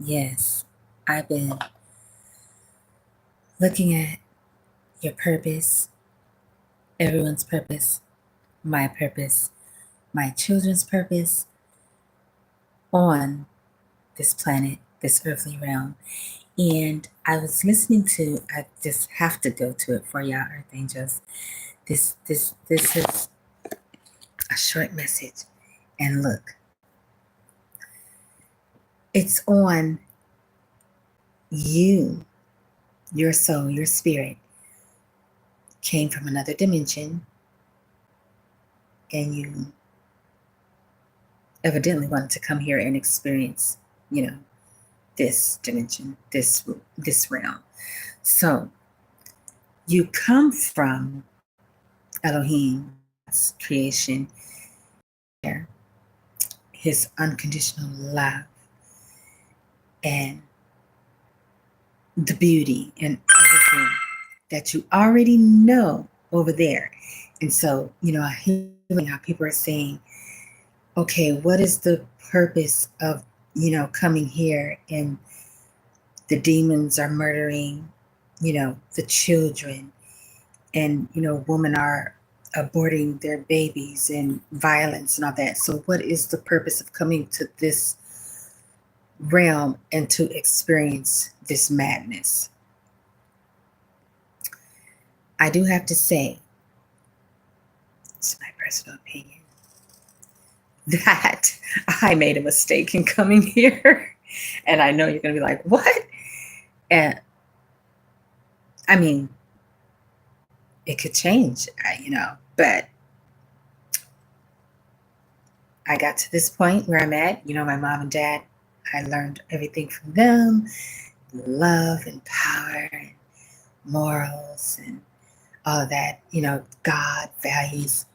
Yes, I've been looking at your purpose, everyone's purpose, my children's purpose on this planet, this earthly realm. And I was listening to, I just have to go to it for y'all, Earth Angels. This is a short message. And look, it's on you, your soul, your spirit came from another dimension, and you evidently wanted to come here and experience, this dimension, this realm. So you come from Elohim, God's creation, his unconditional love, and the beauty and everything that you already know over there. And so, I hear how people are saying, okay, what is the purpose of, coming here, and the demons are murdering, the children, and, women are aborting their babies, and violence and all that. So what is the purpose of coming to this realm and to experience this madness? I do have to say, it's my personal opinion, that I made a mistake in coming here. And I know you're going to be like, what? And I mean, it could change, but I got to this point where I'm at. My mom and dad, I learned everything from them: love and power and morals and all of that, God values.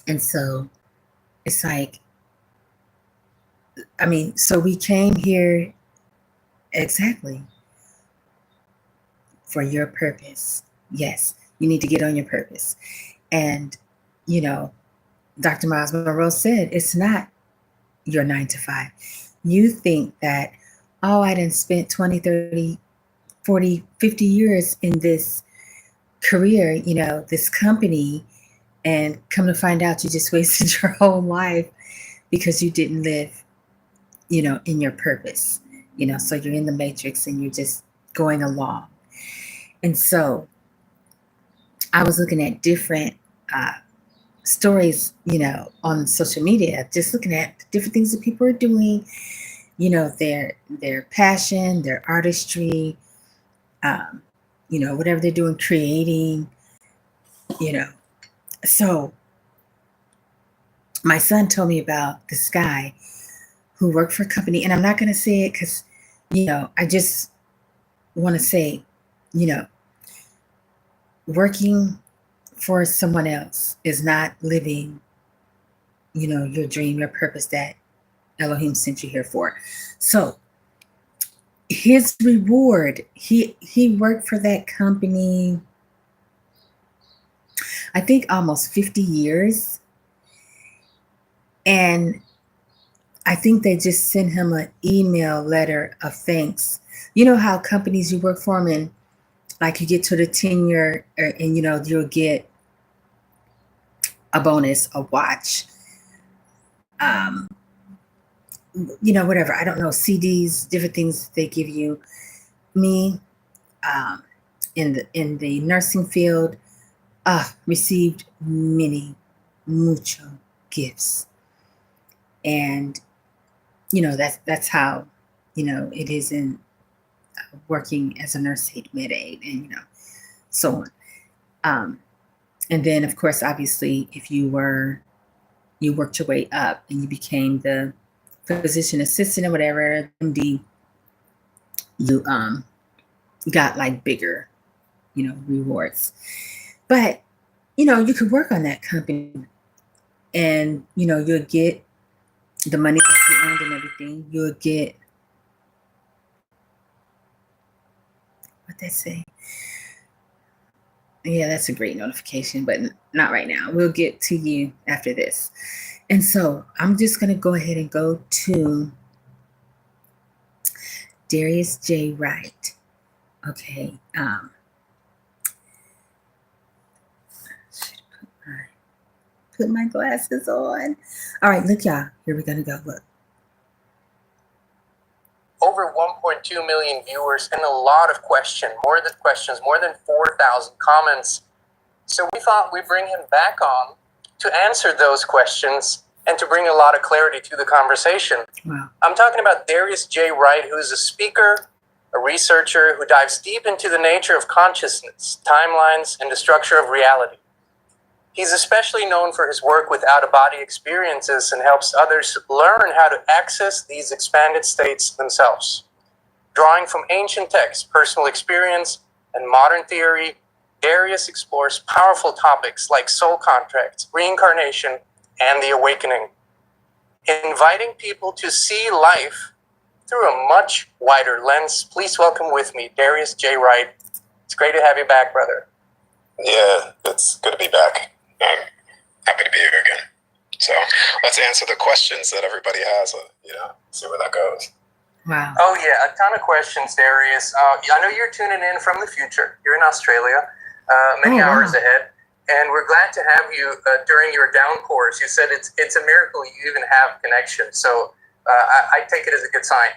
And so it's like, so we came here exactly for your purpose. Yes, you need to get on your purpose. And, Dr. Miles Monroe said, it's not your 9 to 5. You think that, oh, I done spent 20, 30, 40, 50 years in this career, this company, and come to find out you just wasted your whole life because you didn't live, in your purpose, so you're in the matrix and you're just going along. And so I was looking at different stories, on social media, just looking at different things that people are doing, their passion, their artistry, whatever they're doing, creating, So my son told me about this guy who worked for a company, and I'm not going to say it because, I just want to say, working for someone else is not living, your dream, your purpose that Elohim sent you here for. So his reward, he worked for that company, I think almost 50 years. And I think they just sent him an email letter of thanks. You know how companies, you work for them, and like you get to the tenure, and you'll get a bonus, a watch, whatever. I don't know, CDs, different things they give you. Me, in the nursing field, received mucho gifts, and that's how it is in working as a nurse aide, med aide, and so on. And then of course, obviously, if you worked your way up and you became the physician assistant or whatever, MD, you got like bigger rewards. But you could work on that company, and you'll get the money that you earned and everything. You'll get, what they say, yeah, that's a great notification, but not right now. We'll get to you after this. And so I'm just going to go ahead and go to Darius J Wright. Okay. Should put my glasses on. All right, look, y'all. Here we're gonna go. Look. Over 1.2 million viewers and a lot of questions, more than 4,000 comments. So we thought we'd bring him back on to answer those questions and to bring a lot of clarity to the conversation. Wow. I'm talking about Darius J Wright, who is a speaker, a researcher who dives deep into the nature of consciousness, timelines, and the structure of reality. He's especially known for his work with out-of-body experiences and helps others learn how to access these expanded states themselves. Drawing from ancient texts, personal experience, and modern theory, Darius explores powerful topics like soul contracts, reincarnation, and the awakening, inviting people to see life through a much wider lens. Please welcome with me, Darius J Wright. It's great to have you back, brother. Yeah, it's good to be back. I'm happy to be here again. So let's answer the questions that everybody has, see where that goes. Wow. Oh, yeah, a ton of questions, Darius. I know you're tuning in from the future. You're in Australia, many hours ahead. And we're glad to have you during your downpours. You said it's a miracle you even have connection. So I take it as a good sign.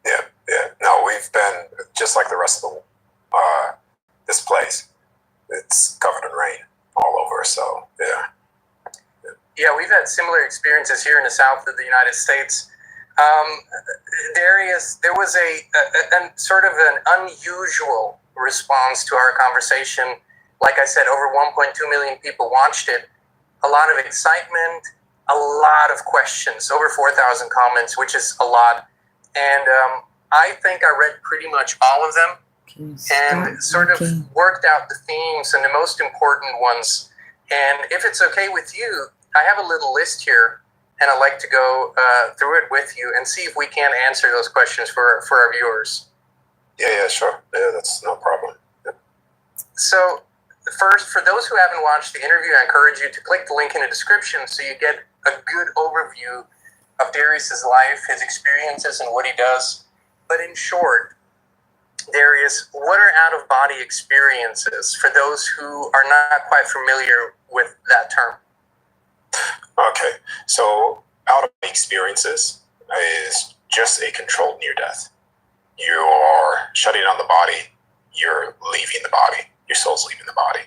Yeah. No, we've been, just like the rest of this place, it's covered in rain all over, so yeah. Yeah, we've had similar experiences here in the south of the United States. Darius, there was a sort of an unusual response to our conversation. Like I said, over 1.2 million people watched it. A lot of excitement, a lot of questions, over 4,000 comments, which is a lot. And I think I read pretty much all of them and sort of worked out the themes and the most important ones. And if it's okay with you, I have a little list here, and I'd like to go through it with you and see if we can answer those questions for our viewers. Yeah, sure. Yeah, that's no problem. Yeah. So first, for those who haven't watched the interview, I encourage you to click the link in the description so you get a good overview of Darius's life, his experiences, and what he does. But in short, Darius, what are out-of-body experiences for those who are not quite familiar with that term? Okay, so out-of-body experiences is just a controlled near-death. You are shutting down the body, you're leaving the body, your soul's leaving the body,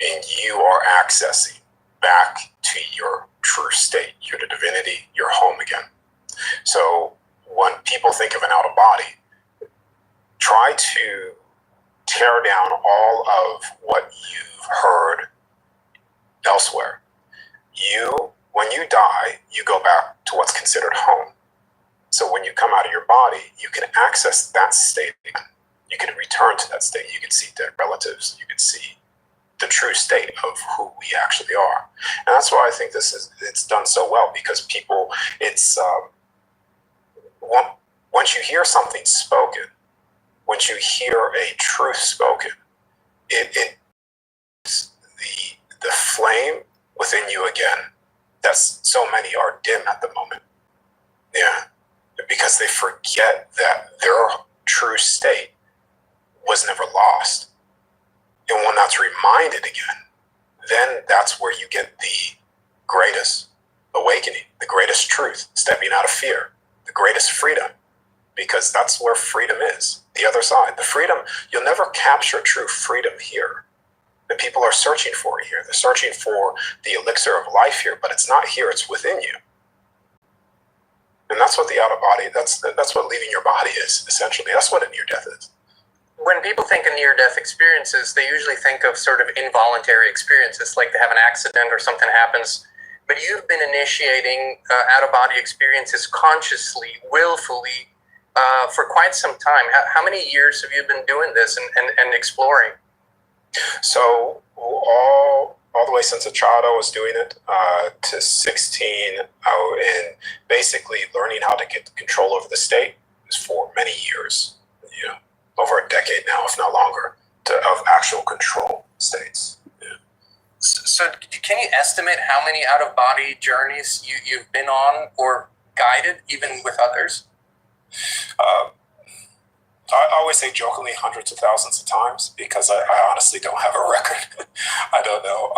and you are accessing back to your true state, your divinity, your home again. So when people think of an out-of-body, try to tear down all of what you've heard elsewhere. When you die, you go back to what's considered home. So when you come out of your body, you can access that state again. You can return to that state. You can see dead relatives. You can see the true state of who we actually are. And that's why I think it's done so well, because people, once you hear something spoken, once you hear a truth spoken, it's the flame within you again. That's so many are dim at the moment. Yeah, because they forget that their true state was never lost. And when that's reminded again, then that's where you get the greatest awakening, the greatest truth, stepping out of fear, the greatest freedom, because that's where freedom is. The other side, the freedom, you'll never capture true freedom here. The people are searching for it here. They're searching for the elixir of life here, but it's not here, it's within you. And that's what the out-of-body, that's what leaving your body is, essentially. That's what a near-death is. When people think of near-death experiences, they usually think of sort of involuntary experiences, like they have an accident or something happens. But you've been initiating out-of-body experiences consciously, willfully, for quite some time. How many years have you been doing this and exploring? So all the way since a child I was doing it to 16, and basically learning how to get control over the state is for many years, over a decade now, if not longer, of actual control states. Yeah. So can you estimate how many out-of-body journeys you've been on or guided, even with others? I always say jokingly hundreds of thousands of times because I honestly don't have a record. I don't know.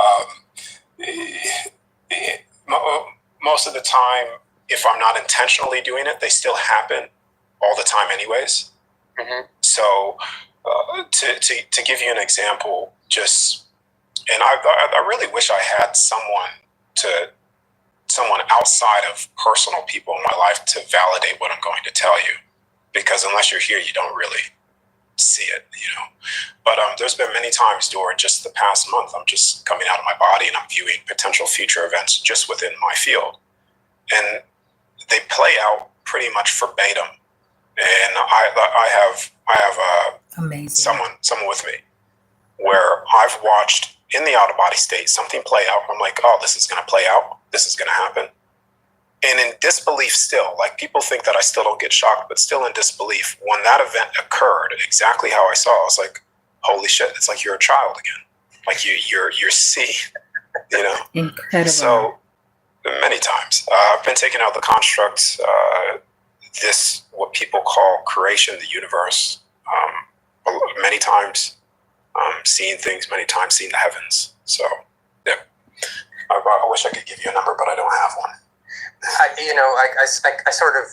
Most of the time, if I'm not intentionally doing it, they still happen all the time anyways. Mm-hmm. So to give you an example, and I really wish I had someone outside of personal people in my life to validate what I'm going to tell you, because unless you're here, you don't really see it, But there's been many times during just the past month, I'm just coming out of my body and I'm viewing potential future events just within my field, and they play out pretty much verbatim. And I have amazing someone with me where I've watched in the out of body state something play out. I'm like, oh, this is going to play out. This is going to happen. And in disbelief still, like people think that I still don't get shocked, but still in disbelief. When that event occurred, exactly how I saw it, I was like, holy shit, it's like you're a child again. Like you're seeing, Incredible. So many times. I've been taking out the construct, this, what people call creation, the universe, many times, seeing things many times, seeing the heavens. So, yeah. I wish I could give you a number, but I don't have one. I sort of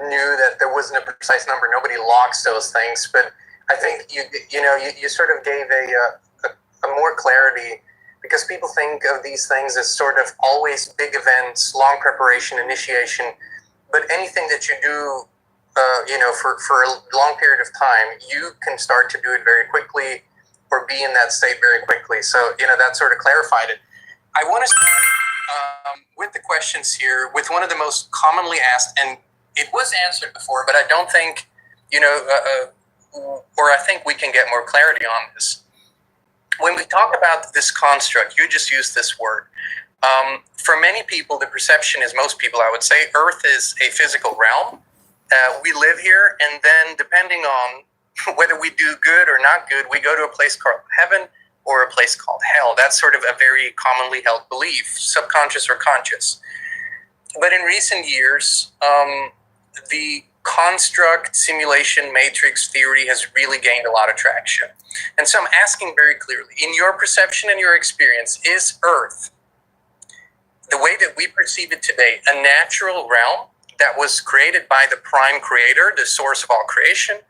knew that there wasn't a precise number. Nobody locks those things, but I think you sort of gave a more clarity, because people think of these things as sort of always big events, long preparation, initiation, but anything that you do, for a long period of time, you can start to do it very quickly or be in that state very quickly. So, that sort of clarified it. I want to start with the questions here with one of the most commonly asked, and it was answered before, but I don't think, or I think we can get more clarity on this. When we talk about this construct, you just used this word. For many people, the perception is, most people, I would say, Earth is a physical realm. We live here, and then depending on whether we do good or not good, we go to a place called heaven or a place called hell. That's sort of a very commonly held belief, subconscious or conscious. But in recent years, the construct simulation matrix theory has really gained a lot of traction. And so I'm asking very clearly, in your perception and your experience, is Earth, the way that we perceive it today, a natural realm that was created by the prime creator, the source of all creation?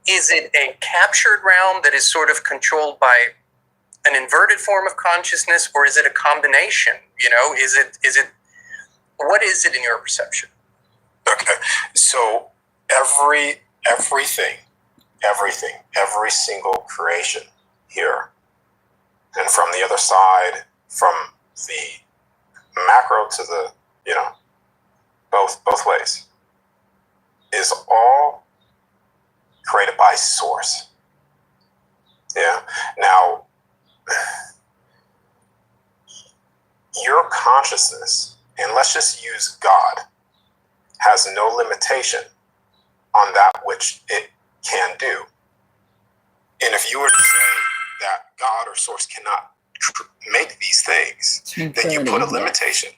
Is it a captured realm that is sort of controlled by an inverted form of consciousness, or is it a combination? Is it what is it in your perception? Okay, so every single creation here, and from the other side, from the macro to the both ways, is all created by source. Yeah. Now, your consciousness, and let's just use God, has no limitation on that which it can do. And if you were to say that God or source cannot make these things, then you put a limitation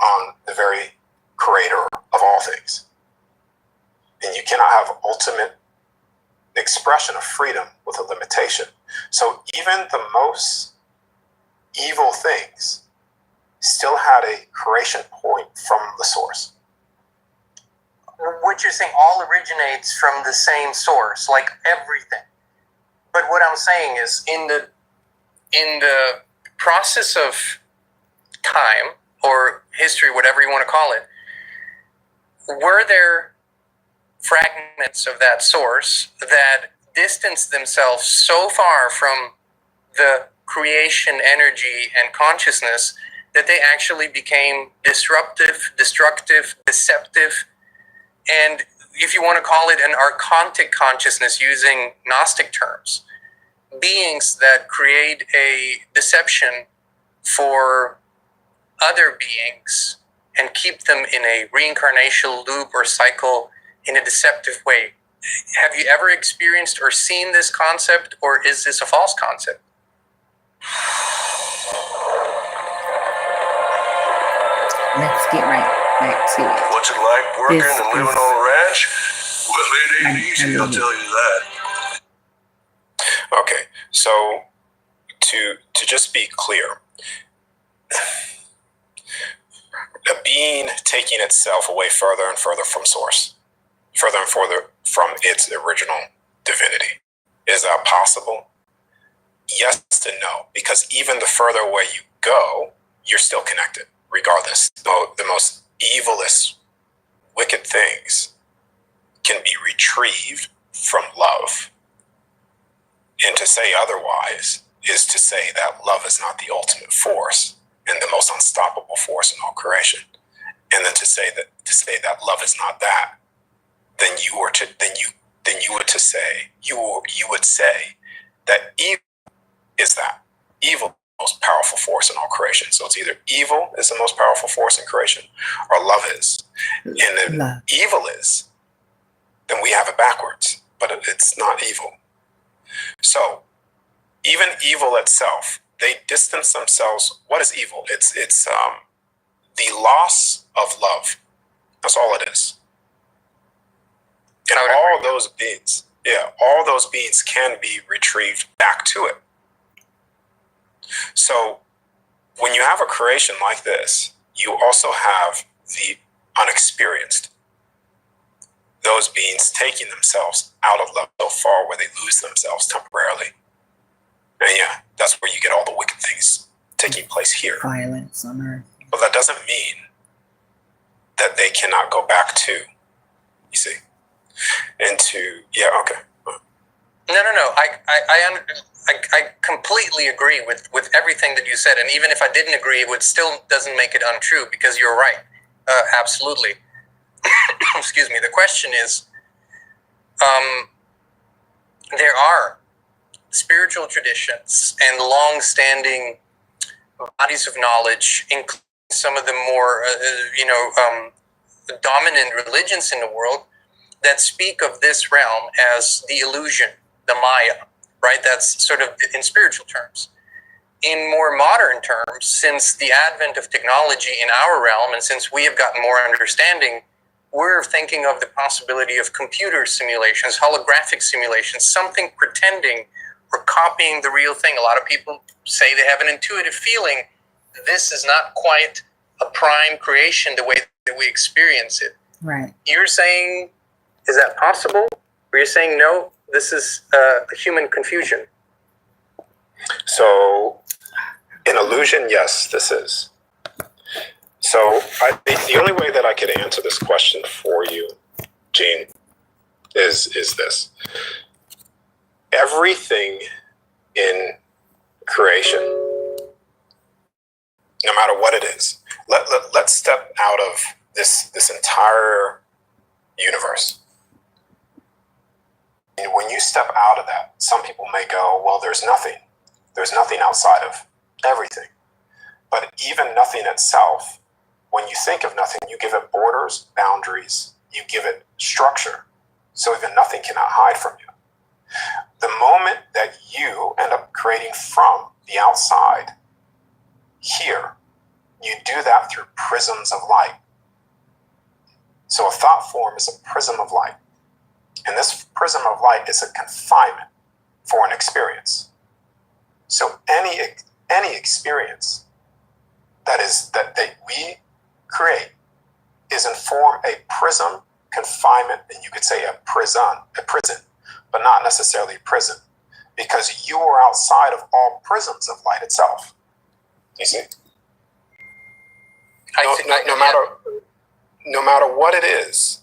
on the very creator of all things. And you cannot have ultimate expression of freedom with a limitation. So even the most evil things still had a creation point from the source. What you're saying all originates from the same source, like everything. But what I'm saying is, in the process of time or history, whatever you want to call it, were there fragments of that source that distanced themselves so far from the creation energy and consciousness that they actually became disruptive, destructive, deceptive, and if you want to call it an archontic consciousness using Gnostic terms, beings that create a deception for other beings and keep them in a reincarnational loop or cycle in a deceptive way. Have you ever experienced or seen this concept, or is this a false concept? Let's get right back to it. What's it like working and living on a ranch? Well, it ain't easy, I'll tell you that. Okay, so to just be clear, a being taking itself away further and further from source, further and further from its original divinity. Is that possible? Yes and no, because even the further away you go, you're still connected, regardless. The most evilest, wicked things can be retrieved from love. And to say otherwise is to say that love is not the ultimate force and the most unstoppable force in all creation. And then to say that love is not that, then you would say that evil is that. Evil is the most powerful force in all creation. So it's either evil is the most powerful force in creation or love is. And if evil is, then we have it backwards, but it's not evil. So even evil itself, they distance themselves. What is evil? It's the loss of love. That's all it is. And all those beings can be retrieved back to it. So when you have a creation like this, you also have the unexperienced. Those beings taking themselves out of love so far where they lose themselves temporarily. And yeah, that's where you get all the wicked things taking place here. Violence on earth. But that doesn't mean that they cannot go back to, you see, into, yeah, okay. No. I completely agree with everything that you said. And even if I didn't agree, it still doesn't make it untrue because you're right. Absolutely. Excuse me. The question is, there are spiritual traditions and long-standing bodies of knowledge, including some of the more, dominant religions in the world that speak of this realm as the illusion, the Maya, right? That's sort of in spiritual terms. In more modern terms, since the advent of technology in our realm, and since we have gotten more understanding, we're thinking of the possibility of computer simulations, holographic simulations, something pretending or copying the real thing. A lot of people say they have an intuitive feeling this is not quite a prime creation the way that we experience it. Right. You're saying, is that possible? Or you're saying, no, this is a human confusion? So, an illusion, yes, this is. So, the only way that I could answer this question for you, Gene, is this. Everything in creation, no matter what it is, let's step out of this entire universe. And when you step out of that, some people may go, well, there's nothing outside of everything. But even nothing itself, when you think of nothing, you give it borders, boundaries, you give it structure, so even nothing cannot hide from you. The moment that you end up creating from the outside here, you do that through prisms of light. So a thought form is a prism of light. And this prism of light is a confinement for an experience. So any experience that we create is in form a prism, confinement, and you could say a prison, but not necessarily prison, because you are outside of all prisms of light itself. You see? No matter what it is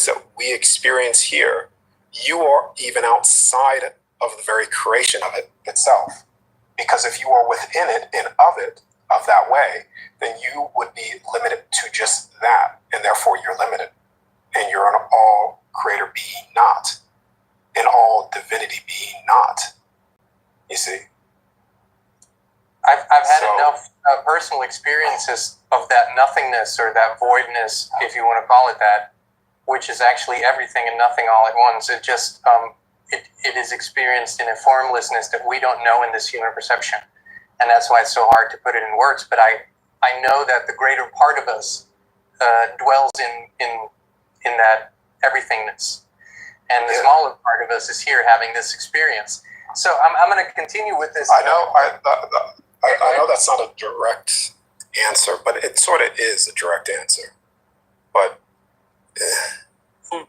that we experience here, you are even outside of the very creation of it itself. Because if you are within it and of that way, then you would be limited to just that, and therefore you're limited. And you're an all creator being not, an all divinity being not. You see? I've had enough personal experiences of that nothingness or that voidness, if you want to call it that, which is actually everything and nothing all at once. It just it is experienced in a formlessness that we don't know in this human perception, and that's why it's so hard to put it in words. But I know that the greater part of us dwells in that everythingness. And the smaller part of us is here having this experience. So I'm going to continue with this. I know that's not a direct answer, but it sort of is a direct answer. But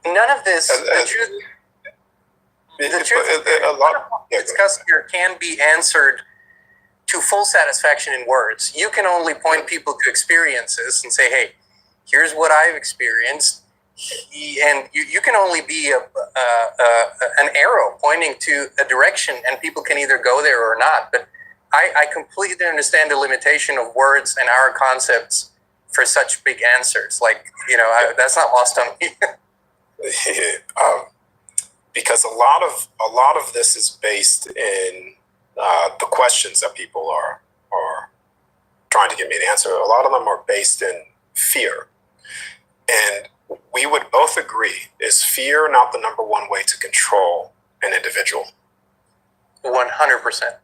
none of this, the truth discussed here can be answered to full satisfaction in words. You can only point people to experiences and say, hey, here's what I've experienced. And you can only be an arrow pointing to a direction, and people can either go there or not. But I completely understand the limitation of words and our concepts for such big answers. Like, that's not lost on me. Because a lot of this is based in the questions that people are trying to get me to answer. A lot of them are based in fear. And we would both agree, is fear not the number one way to control an individual? 100%.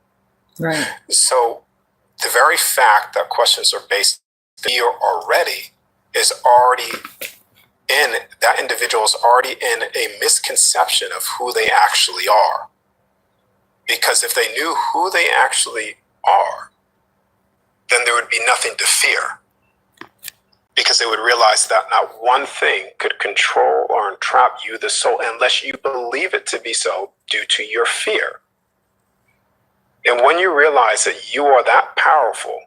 Right. So the very fact that questions are based on fear already is already in, that individual is already in a misconception of who they actually are. Because if they knew who they actually are, then there would be nothing to fear. Because they would realize that not one thing could control or entrap you, the soul, unless you believe it to be so due to your fear. And when you realize that you are that powerful,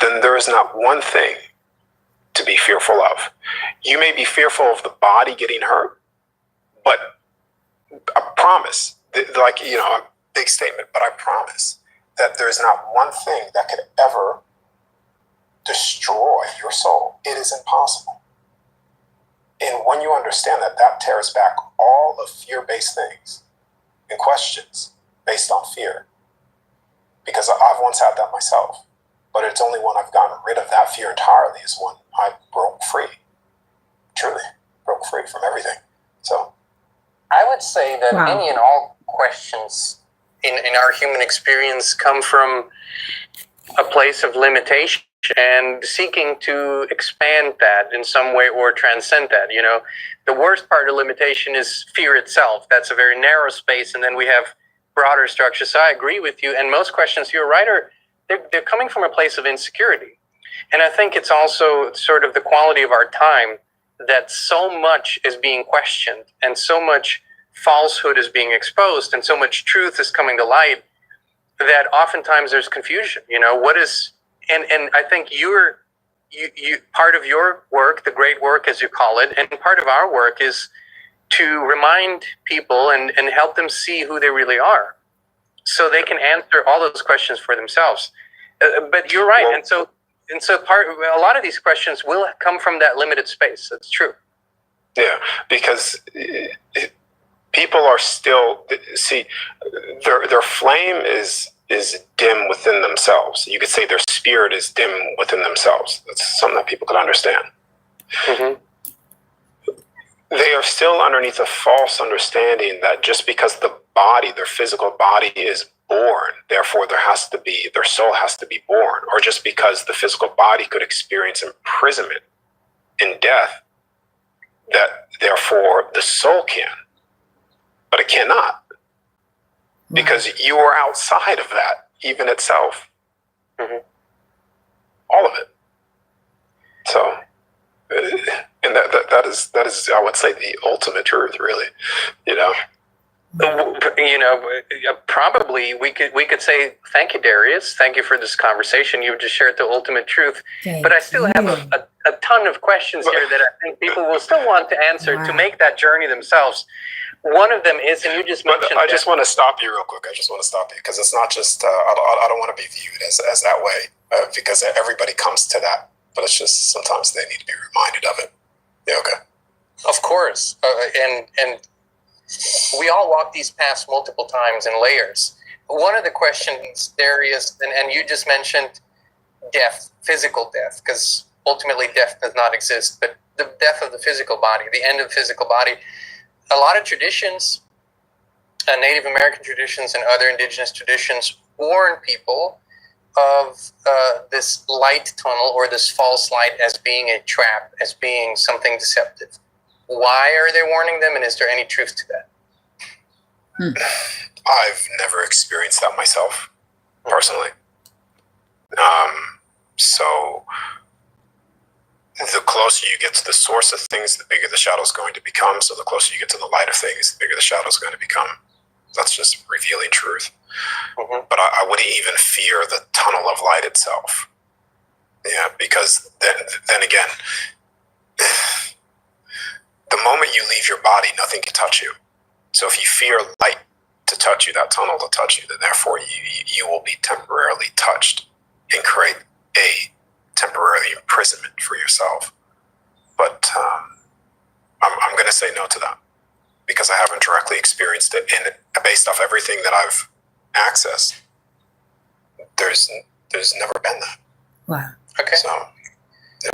then there is not one thing to be fearful of. You may be fearful of the body getting hurt, but I promise, like, a big statement, but I promise that there's not one thing that could ever destroy your soul. It is impossible. And when you understand that, that tears back all of fear-based things and questions based on fear. Because I've once had that myself, but it's only when I've gotten rid of that fear entirely is when I broke free. Truly broke free from everything. So I would say that any and all questions in our human experience come from a place of limitation and seeking to expand that in some way or transcend that. The worst part of limitation is fear itself. That's a very narrow space, and then we have broader structure. So I agree with you. And most questions, you're right, they're coming from a place of insecurity. And I think it's also sort of the quality of our time that so much is being questioned and so much falsehood is being exposed and so much truth is coming to light that oftentimes there's confusion. What is, and I think you part of your work, the great work as you call it, and part of our work is to remind people and help them see who they really are so they can answer all those questions for themselves. But you're right. And so a lot of these questions will come from that limited space. That's true. Yeah, because people are still, see, their flame is dim within themselves. You could say their spirit is dim within themselves. That's something that people can understand. Mm-hmm. They are still underneath a false understanding that just because the body, their physical body is born, therefore their soul has to be born, or just because the physical body could experience imprisonment in death, that therefore the soul can. But it cannot, because you are outside of that, even itself. Mm-hmm. All of it. So, and that is, I would say, the ultimate truth, really. Probably we could say thank you, Darius. Thank you for this conversation. You just shared the ultimate truth. But I still have a ton of questions here that I think people will still want to answer to make that journey themselves. One of them is, and you just mentioned. I just want to stop you real quick. I just want to stop you because it's not just. I don't want to be viewed as that way because everybody comes to that, but it's just sometimes they need to be reminded of it. Yeah. Okay. Of course, and we all walk these paths multiple times in layers. One of the questions there is, and you just mentioned death, physical death, because ultimately death does not exist, but the death of the physical body, the end of the physical body. A lot of traditions, Native American traditions and other indigenous traditions, warn people of this light tunnel or this false light as being a trap, as being something deceptive. Why are they warning them, and is there any truth to that? I've never experienced that myself, personally. So the closer you get to the source of things, the bigger the shadow is going to become. So the closer you get to the light of things, the bigger the shadow is going to become. That's just revealing truth. Mm-hmm. But I wouldn't even fear the tunnel of light itself. Yeah, because then again, the moment you leave your body, nothing can touch you. So if you fear light to touch you, that tunnel to touch you, then therefore you will be temporarily touched and create a temporary imprisonment for yourself. But I'm going to say no to that because I haven't directly experienced it, and based off everything that I've accessed, there's never been that. Wow. Okay. So, yeah.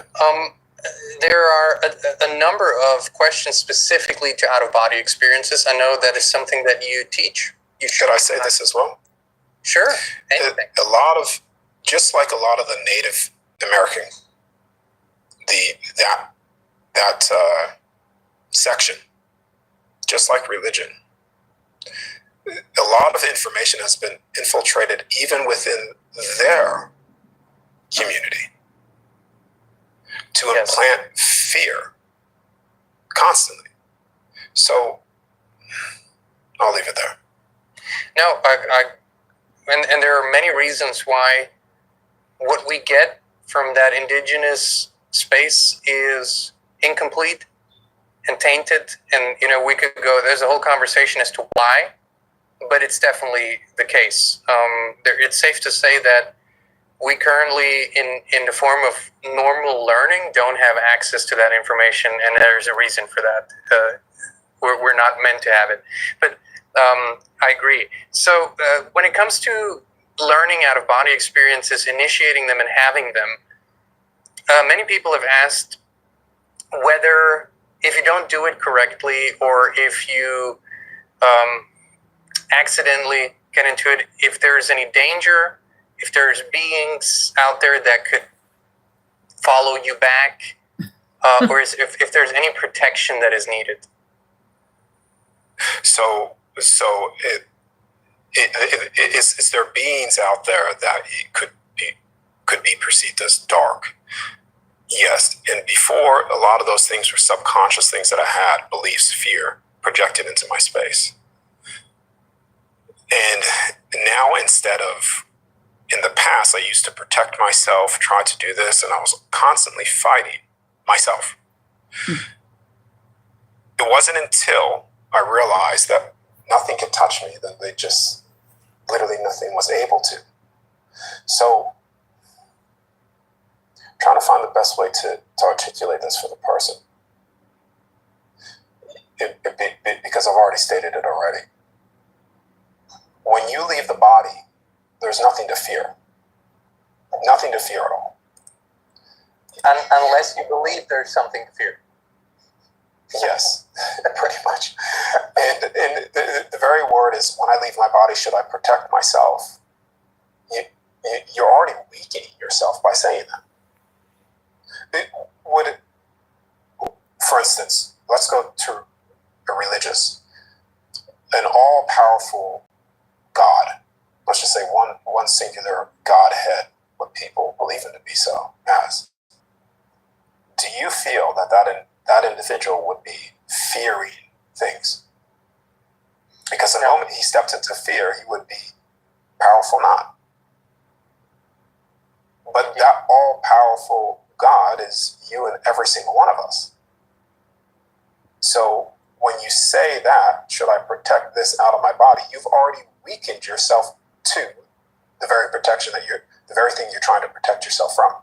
There are a number of questions specifically to out-of-body experiences. I know that is something that you teach. Should I say this as well? Sure. Anything. Just like a lot of the Native American, that section, just like religion, a lot of information has been infiltrated even within their community to implant fear constantly. So I'll leave it there. No, and there are many reasons why what we get from that indigenous space is incomplete and tainted. And, we could go, there's a whole conversation as to why, but it's definitely the case. It's safe to say that we currently, in the form of normal learning, don't have access to that information, and there's a reason for that. We're not meant to have it. But I agree. So when it comes to learning out-of-body experiences, initiating them and having them, many people have asked whether, if you don't do it correctly, or if you accidentally get into it, if there's any danger, if there's beings out there that could follow you back, or if there's any protection that is needed. So is there beings out there that could be perceived as dark? Yes, and before, a lot of those things were subconscious things that I had, beliefs, fear, projected into my space. And now, instead of, in the past, I used to protect myself, try to do this, and I was constantly fighting myself. It wasn't until I realized that nothing could touch me, that literally nothing was able to. So, trying to find the best way to articulate this for the person. Because I've already stated it already. When you leave the body, there's nothing to fear. Nothing to fear at all. Unless you believe there's something to fear. Yes, pretty much. And the very word is, when I leave my body, should I protect myself? You're already weakening yourself by saying that. For instance, let's go to a religious, an all-powerful God. Let's just say one singular Godhead, what people believe him to be so as. Do you feel that individual would be fearing things? Because the moment he stepped into fear, he would be powerful not. But that all-powerful God is you and every single one of us. So when you say that, should I protect this out of my body? You've already weakened yourself to the very protection the very thing you're trying to protect yourself from.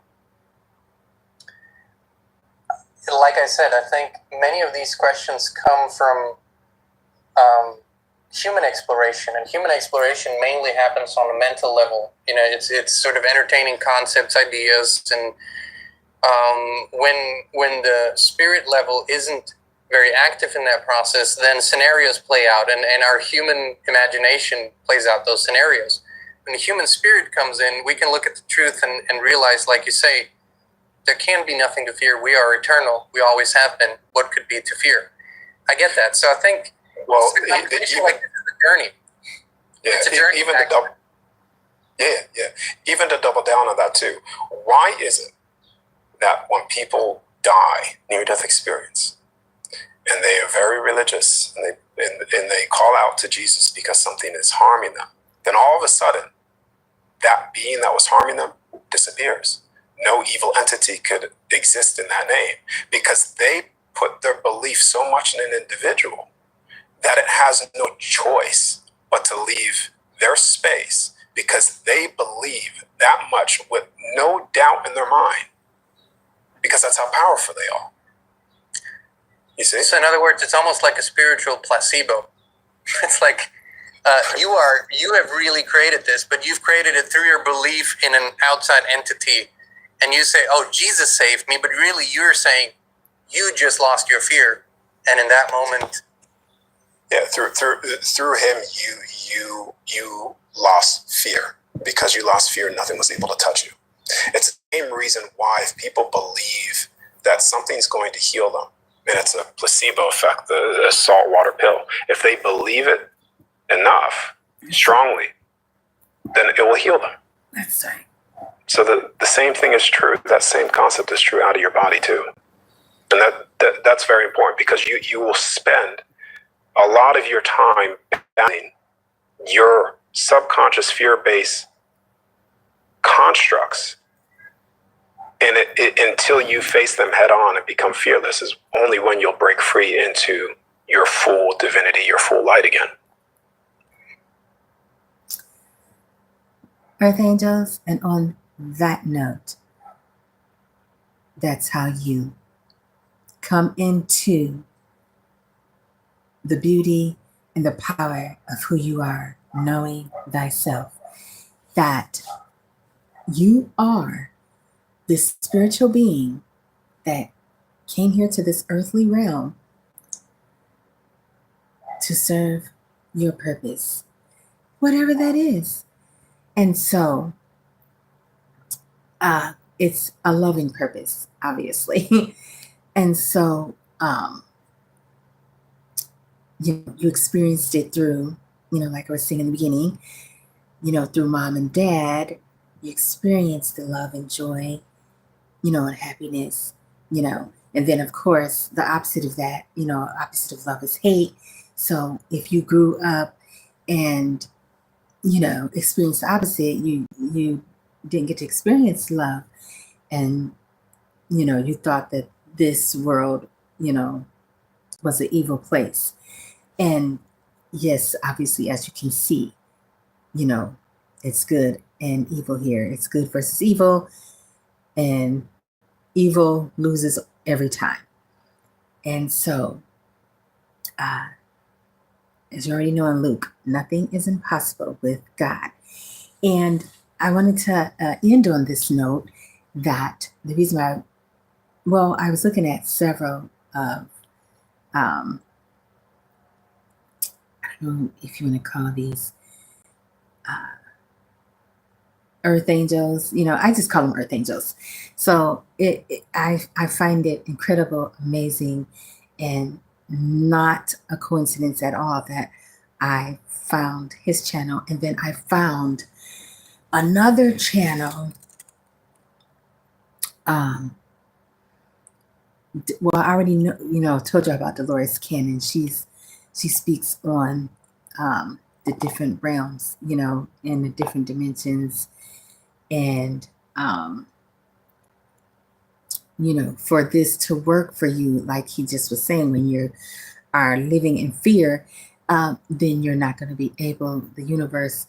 Like I said, I think many of these questions come from human exploration, and human exploration mainly happens on a mental level. It's sort of entertaining concepts, ideas, and when the spirit level isn't very active in that process, then scenarios play out, and our human imagination plays out those scenarios. When the human spirit comes in, we can look at the truth and realize, like you say, there can be nothing to fear. We are eternal. We always have been. What could be to fear? I get that. So I think, Well, like this is a journey. Yeah, It's a journey. even to double down on that too. Why is it that when people die, near-death experience, and they are very religious, and they call out to Jesus because something is harming them, then all of a sudden, that being that was harming them disappears. No evil entity could exist in that name because they put their belief so much in an individual that it has no choice but to leave their space because they believe that much with no doubt in their mind, because that's how powerful they are. You see? So in other words, it's almost like a spiritual placebo. It's like you have really created this, but you've created it through your belief in an outside entity. And you say, oh, Jesus saved me, but really you're saying you just lost your fear. And in that moment, yeah, through him, you lost fear. Because you lost fear, nothing was able to touch you. It's the same reason why if people believe that something's going to heal them, and it's a placebo effect, the saltwater pill. If they believe it enough, strongly, then it will heal them. That's right. So the same thing is true. That same concept is true out of your body too. And that's very important because you will spend a lot of your time battling your subconscious fear-based constructs, and until you face them head on and become fearless is only when you'll break free into your full divinity, your full light again. Earth angels, and on that note, that's how you come into the beauty and the power of who you are, knowing thyself, that you are this spiritual being that came here to this earthly realm to serve your purpose, whatever that is. And so it's a loving purpose, obviously. And so you experienced it through, like I was saying in the beginning, through mom and dad. You experienced the love and joy, and happiness, and then of course the opposite of that, opposite of love is hate. So if you grew up and experienced the opposite, you didn't get to experience love, and you thought that this world was an evil place. And yes, obviously, as you can see, it's good and evil here. It's good versus evil, and evil loses every time. And so, as you already know in Luke, nothing is impossible with God. And I wanted to end on this note that the reason why, I was looking at several of, I don't know if you want to call these earth angels. I just call them earth angels. So I find it incredible, amazing, and not a coincidence at all that I found his channel, and then I found another channel. I already know, told you about Dolores Cannon. She speaks on the different realms, and the different dimensions, and for this to work for you, like he just was saying, when you are living in fear, then you're not going to be able, the universe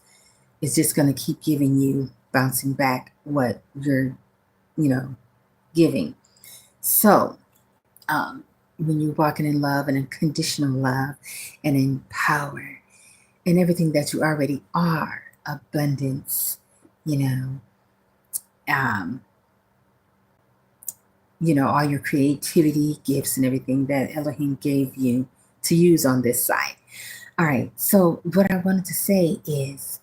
is just going to keep giving you, bouncing back what you're, giving. So when you're walking in love and unconditional love and in power and everything that you already are, abundance, all your creativity, gifts, and everything that Elohim gave you to use on this side. All right. So what I wanted to say is,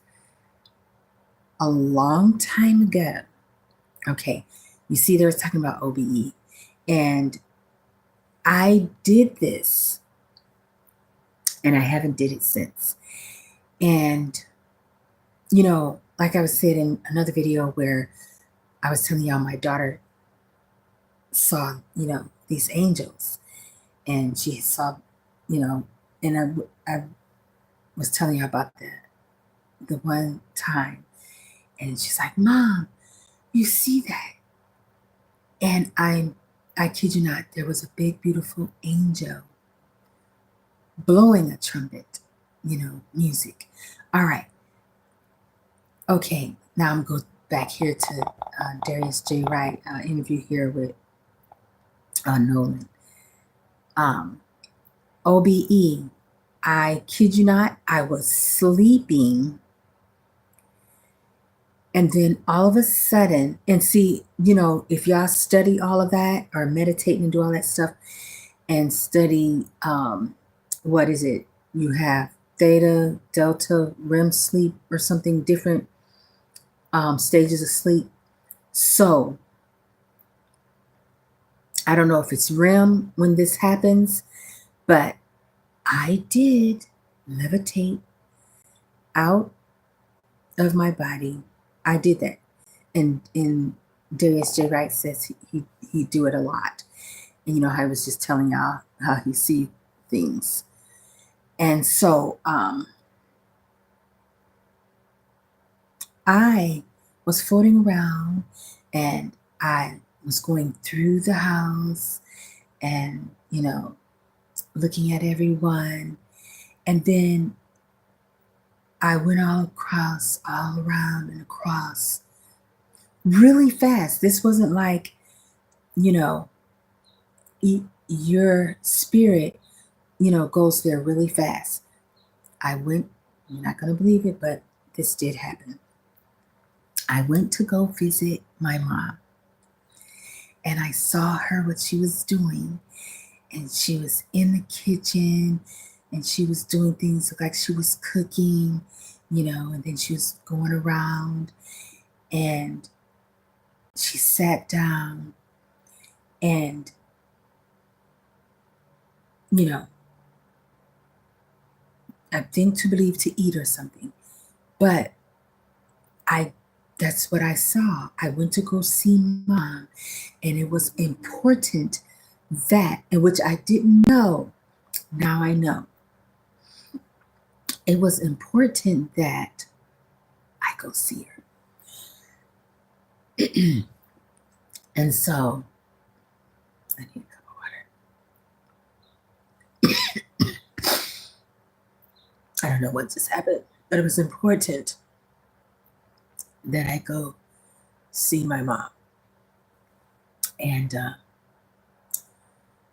a long time ago, okay, You see, they were talking about OBE. And I did this, and I haven't did it since. And, you know, like I was saying in another video where I was telling y'all my daughter saw, you know, these angels. And she saw, you know, and I was telling you about the one time. And she's like, Mom, you see that? And I kid you not, there was a big, beautiful angel blowing a trumpet, you know, music. All right. Okay, now I'm going back here to Darius J Wright interview here with Nolan. OBE, I kid you not, I was sleeping. And then all of a sudden, and see, you know, if y'all study all of that or meditate and do all that stuff and study, what is it? You have theta, delta, REM sleep or something different, stages of sleep. So I don't know if it's REM when this happens, but I did levitate out of my body. I did that. And Darius J Wright says he do it a lot. And you know, I was just telling y'all how he see things. And so I was floating around, and I was going through the house and, you know, looking at everyone. And then I went all across, all around and across really fast. This wasn't like, you know, your spirit, you know, goes there really fast. I went, you're not going to believe it, but this did happen. I went to go visit my mom, and I saw her, what she was doing, and she was in the kitchen, and she was doing things like she was cooking, you know, and then she was going around, and she sat down, and, you know, I think to believe to eat or something, but that's what I saw. I went to go see Mom, and it was important that, and which I didn't know, now I know. It was important that I go see her. And so I need a cup of water. I don't know what just happened, but it was important that I go see my mom. And,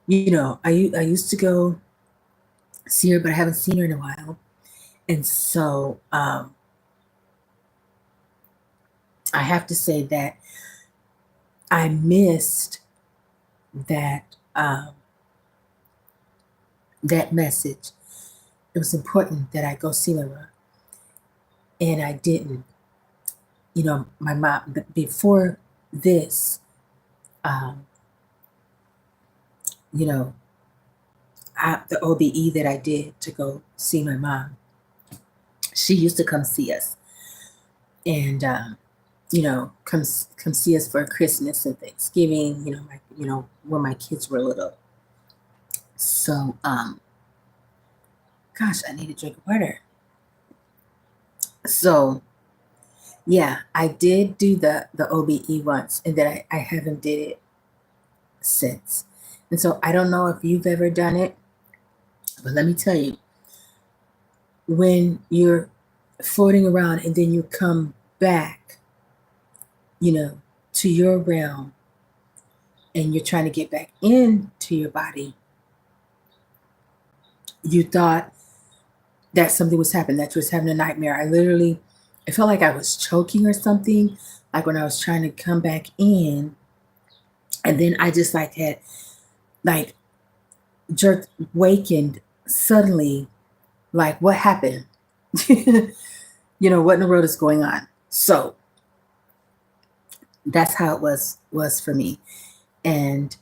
you know, I used to go see her, but I haven't seen her in a while. And so I have to say that I missed that that message. It was important that I go see my mom, and I didn't. You know, my mom, before this, you know, the OBE that I did to go see my mom, she used to come see us, and you know, come see us for Christmas and Thanksgiving. You know, when my kids were little. So, gosh, I need a drink of water. So, yeah, I did do the OBE once, and then I haven't did it since. And so I don't know if you've ever done it, but let me tell you, when you're floating around and then you come back, you know, to your realm, and you're trying to get back into your body, you thought that something was happening, that you was having a nightmare. It felt like I was choking or something, like when I was trying to come back in. And then I just like had like jerked, wakened suddenly, like what happened? You know, what in the world is going on? So that's how it was for me. And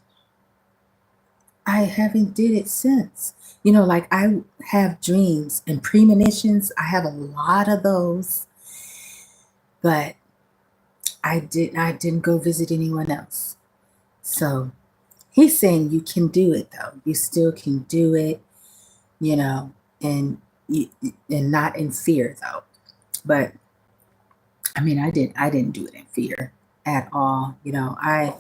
I haven't did it since. Like I have dreams and premonitions. I have a lot of those, but I didn't go visit anyone else. So he's saying you can do it though. You still can do it, and and not in fear though. But I mean, I didn't do it in fear at all. I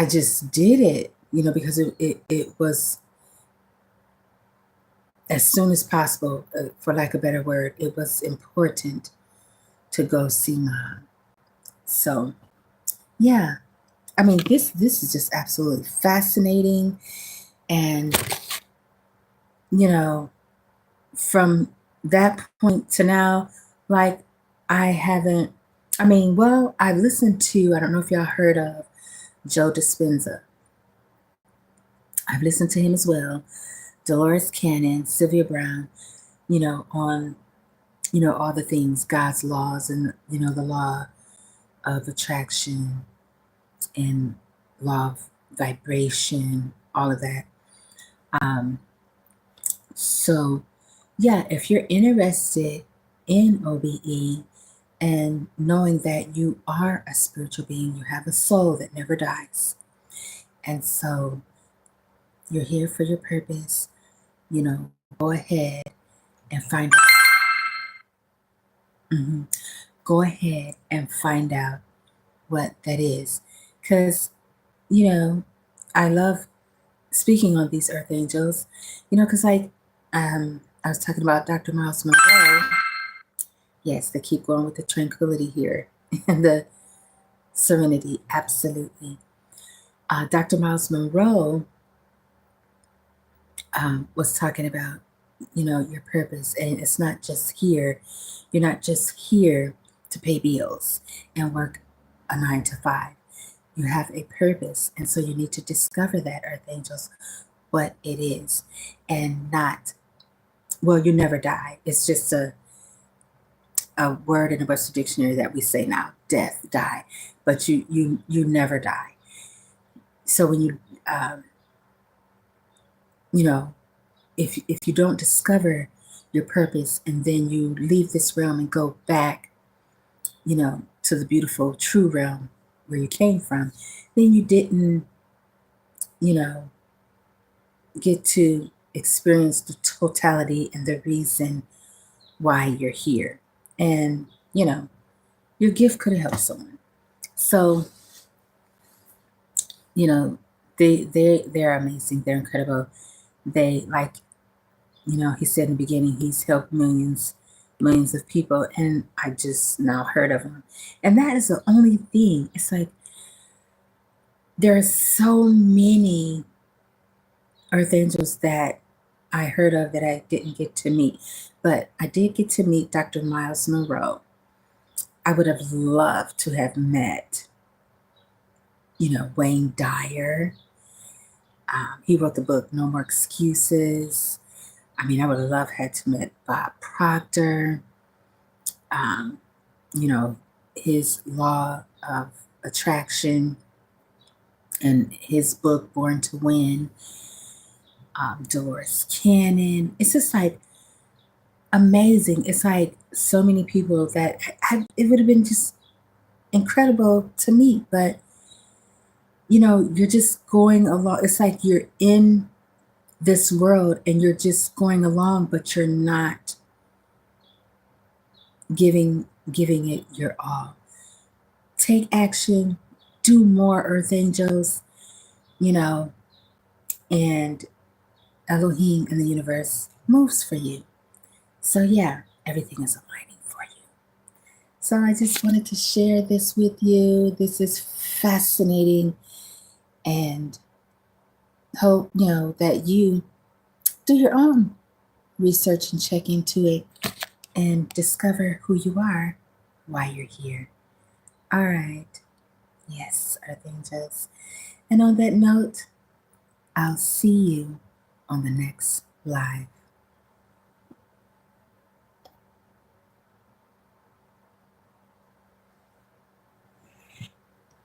just did it, because it was as soon as possible, for lack of a better word. It was important to go see Mom. So yeah, I mean, this is just absolutely fascinating. And from that point to now, like I've listened to, I don't know if y'all heard of Joe Dispenza. I've listened to him as well. Dolores Cannon, Sylvia Brown, on, all the things, God's laws, and, the law of attraction and law of vibration, all of that. So yeah, if you're interested in OBE and knowing that you are a spiritual being, you have a soul that never dies. And so you're here for your purpose, go ahead and find out. Go ahead and find out what that is. Because, I love speaking on these earth angels, because I was talking about Dr. Miles Monroe. Yes, they keep going with the tranquility here and the serenity. Absolutely. Dr. Miles Monroe was talking about, your purpose. And it's not just here. You're not just here to pay bills and work a 9 to 5. You have a purpose. And so you need to discover that, earth angels, what it is. And not, well, you never die. It's just a word in the Webster Dictionary that we say now, death, die. But you never die. So when if you don't discover your purpose and then you leave this realm and go back, to the beautiful true realm where you came from, then you didn't, get to experience the totality and the reason why you're here. And, your gift could have helped someone. So, they're amazing. They're incredible. They, like, he said in the beginning, he's helped millions of people, and I just now heard of him. And that is the only thing. It's like there are so many earth angels that I heard of that I didn't get to meet, but I did get to meet Dr. Miles Monroe. I would have loved to have met, Wayne Dyer. He wrote the book No More Excuses. I mean, I would have loved had to meet Bob Proctor. His law of attraction and his book Born to Win. Dolores Cannon. It's just like amazing. It's like so many people that it would have been just incredible to meet, but you're just going along. It's like you're in this world and you're just going along, but you're not giving it your all. Take action, do more, earth angels, and Elohim in the universe moves for you. So yeah, everything is aligning for you. So I just wanted to share this with you. This is fascinating, and hope that you do your own research and check into it and discover who you are, why you're here. All right. Yes, earth angels. And on that note, I'll see you on the next live.